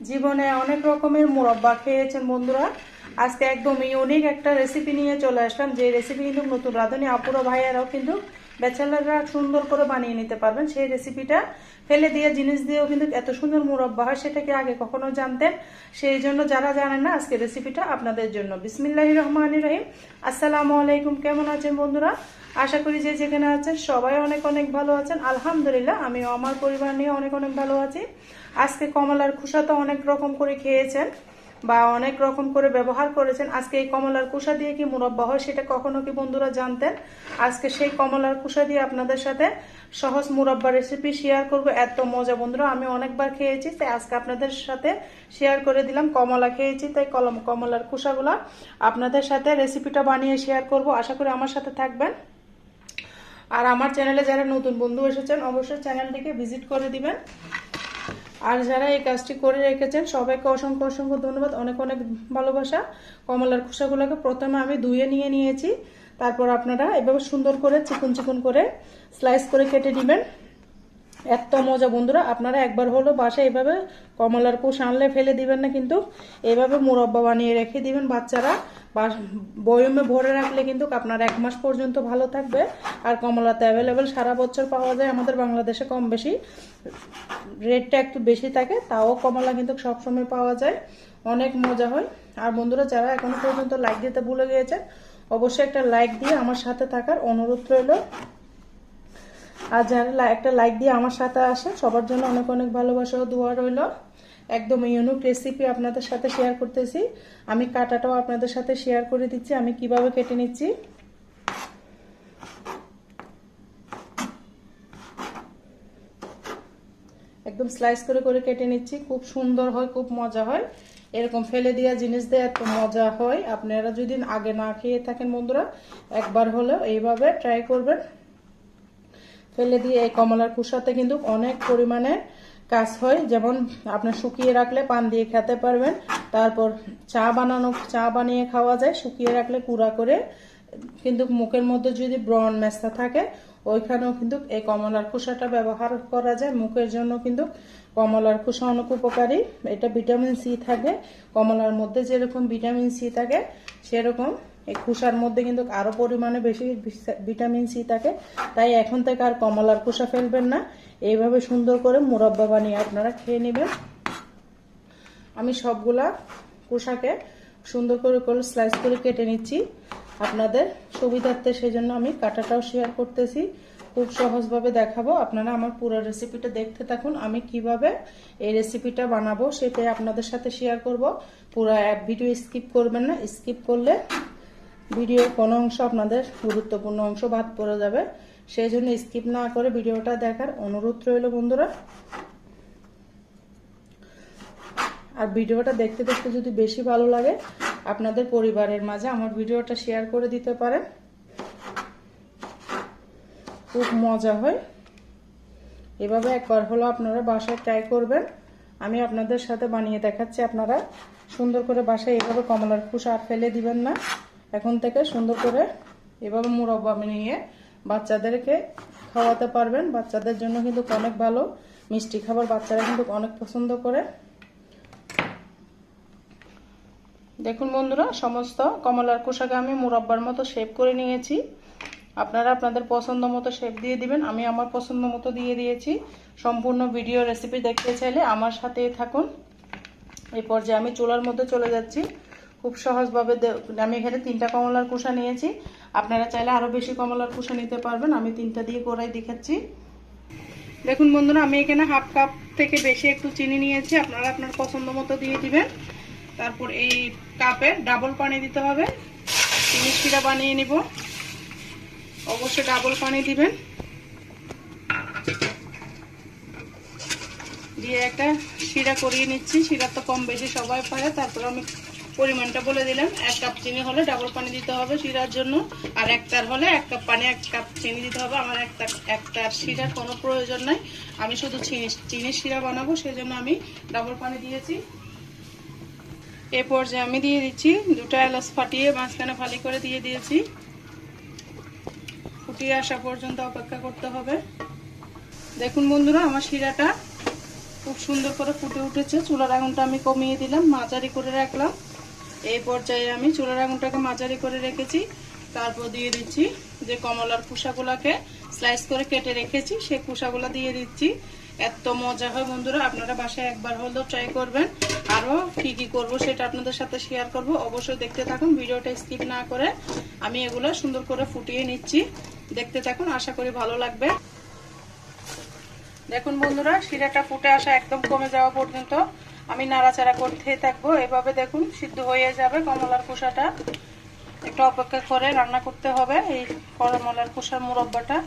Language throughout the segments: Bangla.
জীবনে অনেক রকমের মুরব্বা খেয়েছেন বন্ধুরা। আজকে একদম ইউনিক একটা রেসিপি নিয়ে চলে আসলাম, যে রেসিপি কিন্তু নতুন রাঁধুনি আপুরা ভাইয়ারাও কিন্তু ব্যাচেলাররা সুন্দর করে বানিয়ে নিতে পারবেন। সেই রেসিপিটা ফেলে দিয়ে জিনিস দিয়েও কিন্তু এত সুন্দর মুরব্বা হয়, সেটা কি আগে কখনো জানতেন? সেই জন্য যারা জানেন না, আজকে রেসিপিটা আপনাদের জন্য। বিসমিল্লাহির রহমানির রহিম। আসসালামু আলাইকুম। কেমন আছেন বন্ধুরা? আশা করি যে যেখানে আছেন সবাই অনেক অনেক ভালো আছেন। আলহামদুলিল্লাহ, আমিও আমার পরিবার নিয়ে অনেক অনেক ভালো আছি। আজকে কমলার খোসা তো অনেক রকম করে খেয়েছেন বা অনেক রকম করে ব্যবহার করেছেন। আজকে এই কমলার খোসা দিয়ে কি মুরব্বা হয় সেটা কখনো কি বন্ধুরা জানতেন? আজকে সেই কমলার খোসা দিয়ে আপনাদের সাথে সহজ মুরব্বা রেসিপি শেয়ার করব। এত মজা বন্ধুরা, আমি অনেকবার খেয়েছি, তাই আজকে আপনাদের সাথে শেয়ার করে দিলাম। কমলা খেয়েছি তাই কমলার খোসাগুলা আপনাদের সাথে রেসিপিটা বানিয়ে শেয়ার করব। আশা করি আমার সাথে থাকবেন। আর আমার চ্যানেলে যারা নতুন বন্ধু এসেছেন অবশ্যই চ্যানেলটিকে ভিজিট করে দিবেন। আর যারা এই কাজটি করে রেখেছেন সবাইকে অসংখ্য অসংখ্য ধন্যবাদ, অনেক অনেক ভালোবাসা। কমলার খোসাগুলোকে প্রথমে আমি ধুয়ে নিয়েছি, তারপর আপনারা এভাবে সুন্দর করে চিকন চিকন করে স্লাইস করে কেটে নেবেন। এত মজা বন্ধুরা, আপনারা একবার হলো বাসায় এভাবে কমলার খোসা আনলে ফেলে দিবেন না, কিন্তু এভাবে মুরব্বা বানিয়ে রেখে দিবেন। বাচ্চারা বয়মে ভরে রাখলে কিন্তু আপনার 1 মাস পর্যন্ত ভালো থাকবে। আর কমলা তো অ্যাভেলেবেল সারা বছর পাওয়া যায় আমাদের বাংলাদেশে, কম বেশি রেটটা একটু বেশি থাকে, তাও কমলা কিন্তু সবসময় পাওয়া যায়। অনেক মজা হয়। আর বন্ধুরা যারা এখনো পর্যন্ত লাইক দিতে ভুলে গিয়েছেন অবশ্যই একটা লাইক দিয়ে আমার সাথে থাকার অনুরোধ রইল। আর যারা একটা লাইক দিয়ে আমার সাথে আসে সবার জন্য অনেক অনেক ভালোবাসা ও দোয়া রইল। একদম ইউনিক রেসিপি আপনাদের সাথে শেয়ার করতেছি। আমি কাটাটাও আপনাদের সাথে শেয়ার করে দিচ্ছি আমি কিভাবে কেটে নিচ্ছি। একদম স্লাইস করে করে কেটে নিচ্ছি। খুব সুন্দর হয়, খুব মজা হয়। এরকম ফেলে দেওয়া জিনিস দিয়ে এত মজা হয়, আপনারা যদি আগে না খেয়ে থাকেন বন্ধুরা একবার হলেও এইভাবে ট্রাই করবেন। ফেলে দিয়ে এই কমলার খোসাতে কিন্তু অনেক পরিমাণে কাজ হয়, যেমন আপনার শুকিয়ে রাখলে পান দিয়ে খেতে পারবেন। তারপর চা বানিয়ে খাওয়া যায়, শুকিয়ে রাখলে কুড়া করে। কিন্তু মুখের মধ্যে যদি ব্রণ মেস্তা থাকে ওইখানেও কিন্তু এই কমলার খোসাটা ব্যবহার করা যায়। মুখের জন্য কিন্তু কমলার খোসা অনেক উপকারী। এটা ভিটামিন সি থাকে, কমলার মধ্যে যেরকম ভিটামিন সি থাকে সেরকম এই খোসার মধ্যে কিন্তু আরো পরিমাণে বেশি ভিটামিন সি থাকে। তাই এখন থেকে আর কমলার খোসা ফেলবেন না, এইভাবে সুন্দর করে মুরব্বা বানিয়ে আপনারা খেয়ে নেবেন। আমি সবগুলা খোসাকে সুন্দর করে স্লাইস করে কেটে নিচ্ছি আপনাদের সুবিধার্থে, সেই জন্য আমি কাটাটাও শেয়ার করতেছি। খুব সহজভাবে দেখাবো, আপনারা আমার পুরো রেসিপিটা দেখতে থাকুন। আমি কিভাবে এই রেসিপিটা বানাবো সেটাই আপনাদের সাথে শেয়ার করব। পুরো ভিডিও স্কিপ করবেন না, স্কিপ করলে ভিডিওর কোনো অংশ আপনাদের গুরুত্বপূর্ণ অংশ বাদ পড়ে যাবে। সেই জন্য স্কিপ না করে ভিডিওটা দেখার অনুরোধ রইল বন্ধুরা। আর ভিডিওটা দেখতে দেখতে যদি বেশি ভালো লাগে আপনাদের পরিবারের মাঝে আমার ভিডিওটা শেয়ার করে দিতে পারেন, খুব মজা হয়। এভাবে একবার হলো আপনারা বাসায় ট্রাই করবেন। আমি আপনাদের সাথে বানিয়ে দেখাচ্ছি, আপনারা সুন্দর করে বাসায় এভাবে কমলার খোসা আর ফেলে দিবেন না। এখন থেকে সুন্দর করে এভাবে মুরব্বা বানিয়ে বাচ্চাদেরকে খাওয়াতে পারবেন। বাচ্চাদের জন্য কিন্তু অনেক ভালো, মিষ্টি খাবার বাচ্চারা কিন্তু অনেক পছন্দ করে। দেখুন বন্ধুরা, সমস্ত কমলার খোসাকে আমি মুরব্বার মতো শেপ করে নিয়েছি। আপনারা আপনাদের পছন্দ মতো শেপ দিয়ে দিবেন, আমি আমার পছন্দ মতো দিয়ে দিয়েছি। সম্পূর্ণ ভিডিও রেসিপি দেখতে চাইলে আমার সাথেই থাকুন। এই পর্যায়ে আমি চুলার মধ্যে চলে যাচ্ছি। খুব সহজভাবে আমি এখানে 3টা কমলার খোসা নিয়েছি, আপনারা চাইলে আরো বেশি কমলার খোসা নিতে পারবেন। আমি 3টা দিয়ে করাই দেখাচ্ছি। দেখুন বন্ধুরা, আমি এখানে হাফ কাপ থেকে বেশি একটু চিনি নিয়েছি, আপনারা আপনার পছন্দ মতো দিয়ে দিবেন। তারপর এই কাপে ডাবল পানি দিতে হবে, চিনি শিরা বানিয়ে নিব। অবশ্যই ডাবল পানি দিবেন, দিয়ে একটা শিরা করিয়ে নিচ্ছি। শিরা তো কম বেশি সবাই পারে। তারপর আমি পরিমাণটা বলে দিলাম, 1 কাপ চিনি হলে ডাবল পানি দিতে হবে শিরার জন্য, আর 1 তার হলে 1 কাপ পানি 1 কাপ চিনি দিতে হবে। আমার 1 তার শিরার কোনো প্রয়োজন নাই, আমি শুধু চিনির শিরা বানাবো, সেই জন্য আমি ডাবল পানি দিয়েছি। এ পর্যায়ে আমি দিয়ে দিচ্ছি 2টা এলাচ ফাটিয়ে মাঝখানে ফালি করে দিয়ে দিয়েছি। ফুটিয়ে আসা পর্যন্ত অপেক্ষা করতে হবে। দেখুন বন্ধুরা, আমার শিরাটা খুব সুন্দর করে ফুটে উঠেছে। চুলার আগুনটা আমি কমিয়ে দিলাম, মাঝারি করে রাখলাম। এই পর্যায়ে আমি চুলার আগুনটাকে মাঝারি করে রেখেছি। তারপর দিয়ে দিচ্ছি যে কমলার খোসাগুলোকে স্লাইস করে কেটে রেখেছি, সেই খোসাগুলো দিয়ে দিচ্ছি। এত মজা হয় বন্ধুরা, আপনারা বাসায় একবার হলেও ট্রাই করবেন। আরও কি করব সেটা আপনাদের সাথে শেয়ার করব, অবশ্যই দেখতে থাকুন, ভিডিওটা স্কিপ না করে। আমি এগুলো সুন্দর করে ফুটিয়ে নিচ্ছি, দেখতে থাকুন, আশা করি ভালো লাগবে। দেখুন বন্ধুরা, শিরাটা ফুটে আসা একদম কমে যাওয়া পর্যন্ত আমি নাড়াচাড়া করতেই থাকবো। এভাবে দেখুন সিদ্ধ হয়ে যাবে কমলার খোসাটা। একটু অপেক্ষা করে রান্না করতে হবে। এই কমলার খোসার মুরব্বাটা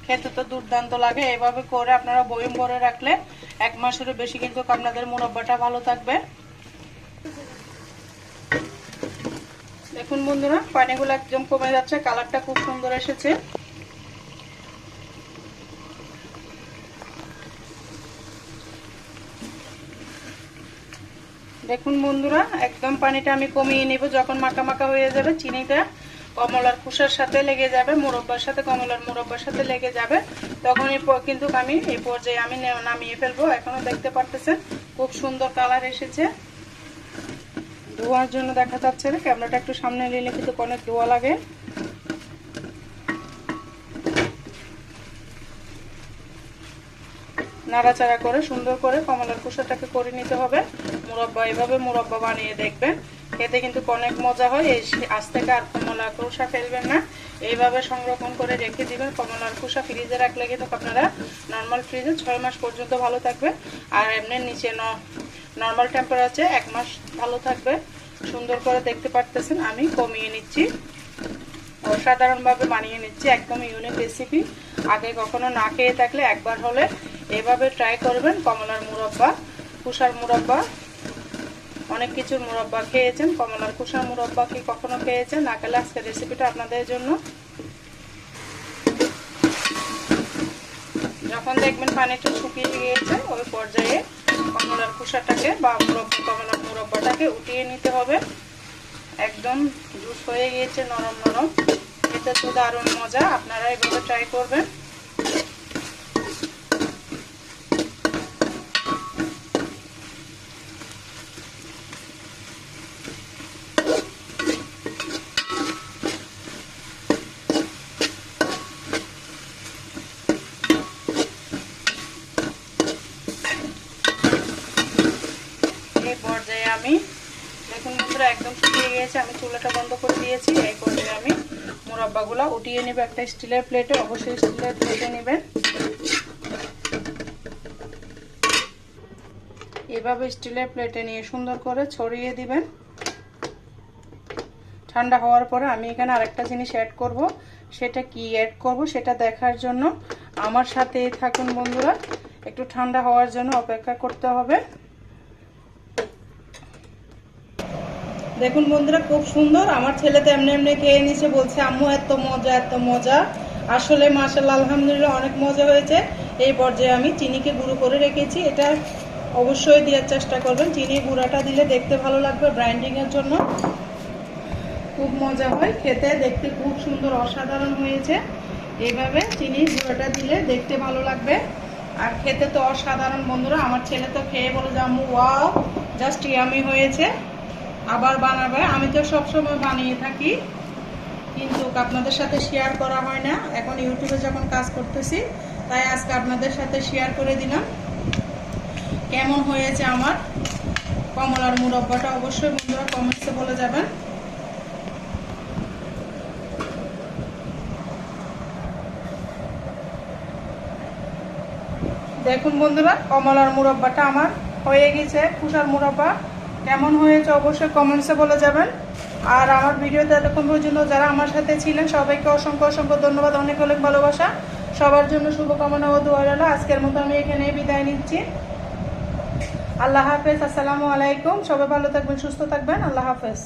খেতে তো দুর্দান্ত লাগে। এভাবে করে আপনারা বয়ম ভরে রাখলে 1 মাসেরও বেশি কিন্তু আপনাদের মুরব্বাটা ভালো থাকবে। দেখুন বন্ধুরা, পানিগুলো একদম কমে যাচ্ছে, কালারটা খুব সুন্দর এসেছে। দেখুন বন্ধুরা, একদম পানিটা আমি কমিয়ে নেব। যখন মাখা মাখা হয়ে যাবে, চিনিটা কমলার খোসার সাথে লেগে যাবে, মুরব্বার সাথে, কমলার মুরব্বার সাথে লেগে যাবে, তখনই কিন্তু আমি এই পর্যায়ে আমি নামিয়ে ফেলবো। এখনো দেখতে পারতেছেন খুব সুন্দর কালার এসেছে। ধোয়ার জন্য দেখা যাচ্ছে না, ক্যামেরাটা একটু সামনে নিলে কিন্তু অনেক ধোয়া লাগে। নাড়াচাড়া করে সুন্দর করে কমলার খোসাটাকে করে নিতে হবে মুরব্বা। এভাবে মুরব্বা বানিয়ে দেখবেন, খেতে কিন্তু অনেক মজা হয়। এই আজ থেকে আর কমলার খোসা ফেলবেন না, এইভাবে সংরক্ষণ করে রেখে দিবেন। কমলার খোসা ফ্রিজে রাখলে কিন্তু আপনারা নর্মাল ফ্রিজে 6 মাস পর্যন্ত ভালো থাকবে, আর এমনি নিচে নর্মাল টেম্পারেচারে 1 মাস ভালো থাকবে। সুন্দর করে দেখতে পারতেছেন আমি কমিয়ে নিচ্ছি, অসাধারণভাবে বানিয়ে নিচ্ছি। একদম ইউনিক রেসিপি, আগে কখনো না খেয়ে থাকলে একবার হলে এভাবে ট্রাই করবেন। কমলার মুরব্বা, খোসার মুরব্বা, অনেক কিছুর মুরব্বা খেয়েছেন, কমলার খোসার মুরব্বা কি কখনো খেয়েছেন? না খেলে আজকের রেসিপিটা আপনাদের জন্য। যখন দেখবেন পানিটা শুকিয়ে গিয়েছে, ওই পর্যায়ে কমলার খোসাটাকে বা কমলার মুরব্বাটাকে উঠিয়ে নিতে হবে। একদম জুস হয়ে গিয়েছে, নরম নরম, খেতে তো দারুণ মজা। আপনারা এভাবে ট্রাই করবেন। এই পর্যায়ে আমি দেখুন বন্ধুরা, একদম শুকিয়ে গিয়েছে, আমি চুলাটা বন্ধ করে দিয়েছি। এই পর্যায়ে আমি মুরব্বাগুলো উঠিয়ে নেব একটা স্টিলের প্লেটে। অবশ্যই স্টিলের প্লেটে নেবেন। এভাবে স্টিলের প্লেটে নিয়ে সুন্দর করে ছড়িয়ে দিবেন। ঠান্ডা হওয়ার পরে আমি এখানে আরেকটা জিনিস অ্যাড করব, সেটা কি অ্যাড করব সেটা দেখার জন্য আমার সাথেই থাকুন বন্ধুরা। একটু ঠান্ডা হওয়ার জন্য অপেক্ষা করতে হবে। দেখুন বন্ধুরা, খুব সুন্দর। আমার ছেলে তো এমনি এমনি খেয়ে নিছে, বলছে আম্মু এত মজা এত মজা। আসলে মাশাআল্লাহ আলহামদুলিল্লাহ অনেক মজা হয়েছে। এই পর্যায়ে আমি চিনিকে গুঁড়ো করে রেখেছি, এটা অবশ্যই দেওয়ার চেষ্টা করবেন। চিনি গুঁড়াটা দিলে দেখতে ভালো লাগবে, ব্রাইন্ডিংয়ের জন্য খুব মজা হয় খেতে, দেখতে খুব সুন্দর অসাধারণ হয়েছে। এইভাবে চিনি গুঁড়োটা দিলে দেখতে ভালো লাগবে আর খেতে তো অসাধারণ বন্ধুরা। আমার ছেলে তো খেয়ে বলে যে আম্মু ওয়াও, জাস্ট ইয়ামি হয়েছে, আবার বানাবে। আমি তো সবসময় বানিয়ে থাকি, কিন্তু আপনাদের সাথে শেয়ার করা হয় না। এখন ইউটিউবে যখন কাজ করতেছি, তাই আজকে আপনাদের সাথে শেয়ার করে দিলাম কেমন হয়েছে আমার কমলার মুরব্বাটা। অবশ্যই বন্ধুরা কমেন্টসে বলে যাবেন। দেখুন বন্ধুরা, কমলার মুরব্বাটা আমার হয়ে গেছে। খোসার মুরব্বা কেমন হয়েছে অবশ্যই কমেন্টসে বলে যাবেন। আর আমার ভিডিওতে এতক্ষণ পর্যন্ত যারা আমার সাথে ছিলেন সবাইকে অসংখ্য অসংখ্য ধন্যবাদ, অনেক অনেক ভালোবাসা। সবার জন্য শুভকামনা ও দোয়া রইল। আজকের মতো আমি এখানেই বিদায় নিচ্ছি। আল্লাহ হাফেজ, আসসালামু আলাইকুম। সবাই ভালো থাকবেন, সুস্থ থাকবেন। আল্লাহ হাফেজ।